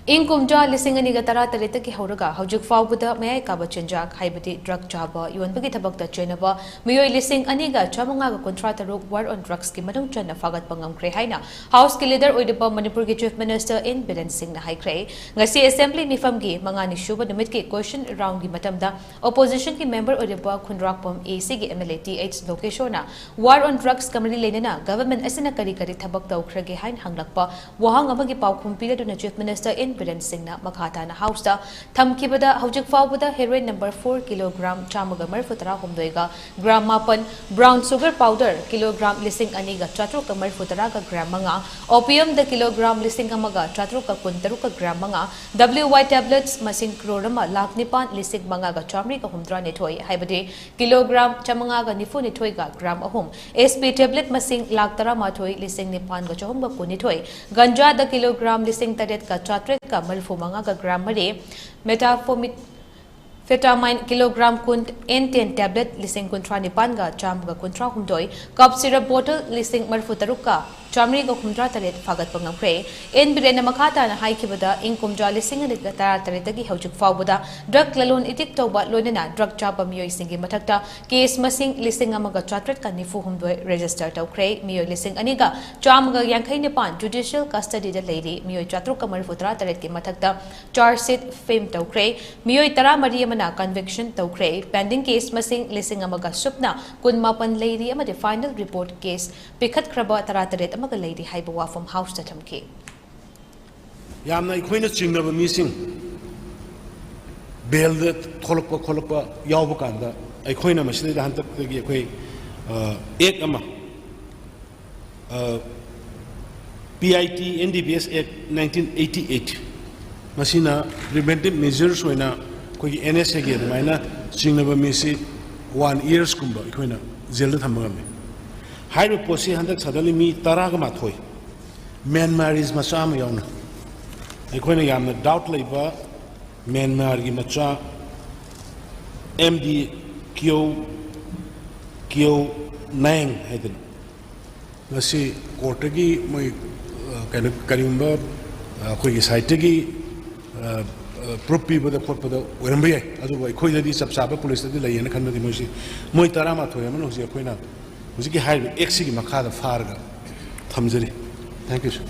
Inkumja lising aniga tara tarita ki hauraga houjikfaobada meeoi kaba chenjak haibati drug chaba yonbagi thabakta chennaba meeoi lising aniga chamanga ga contract rok war on drugs ki madung channa fagatpa ngamkhre haina house ki leader oidiba Manipur ki chief minister N.BIREN sing na haikre ngasi assembly nifam gi mangani shuba numit ki question round gi matamda opposition ki member oidiba khunrakpam AC gi MLA TH lokeshona war on drugs kamari lenena government asina kari thabakta ukhrage hain hanglakpa wahang amagi paukhum piraduna chief minister N.BIREN singna makhatana house da thamkibada houjikfaobada heroin number 4 kilogram chamaga marfutara humdoiga gram mapan brown sugar powder kilogram lising aniga chatruka marfutara ka gram manga opium da kilogram lising amaga chatruka kuntaruka gram manga WY tablets masing crorama lakh nipan lising manga ga chamri ka humdra nethoi haibade kilogram chamanga ga nifu nethoi ga gram ahum SP tablet masing lakh tara mathoi lising nipan ga chahum ga kunithoi ganja da kilogram lising taret ka chatret ka malfu manga ga gram mare methamphetamine kilogram kunt N10 tablet lising kuntra nipan ga cham ga kuntra humdoi cup syrup bottle lising marfu taruka chamri ga humdra taret fagatpa ngamkhre N.BIREN makhata na haikibada inkumja lising aniga tara taretagi houjikfaobada drug lalon itik toba loinana drug chaba meeoi singi mathakta case masing lising amaga chatret ka nifu humdoi register tawkhre meeoi lising aniga chamaga yankhai nipan judicial custody da leiri meeoi chatruk ka marfutra taret ki mathakta charge sheet fame tawkhre meeoi tara mari amana conviction tawkhre pending case masing lising amaga supna kunmapan leiri amade final report case pikhat khraba tara taret amaga leiri haiba wafam house ta thamki yamna ikhoina chingnaba mising bel da kholokpa yawba kanda ikhoina masida da hantak gi khoi ek ama PIT NDPS Act 1988 masina preventive measures hoina khoi NSA ge maina chingnaba misi 1 years kumba ikhoina jail da thamaga me hairu posi handak sadali mi taraga mathoi Myanmar is macha ma yauna ikhoina yamna doubt leiba Myanmar gi macha MD kyo nang haiden masi court gi moi kana karimba khoi gi site gi propi bada khot bada weramba yai adu bai khoi da di sabsaba police da layena khanba di moisi moi tarama thoya man hosi khoina hosi ki hai x gi makha da farga thamjari thank you sir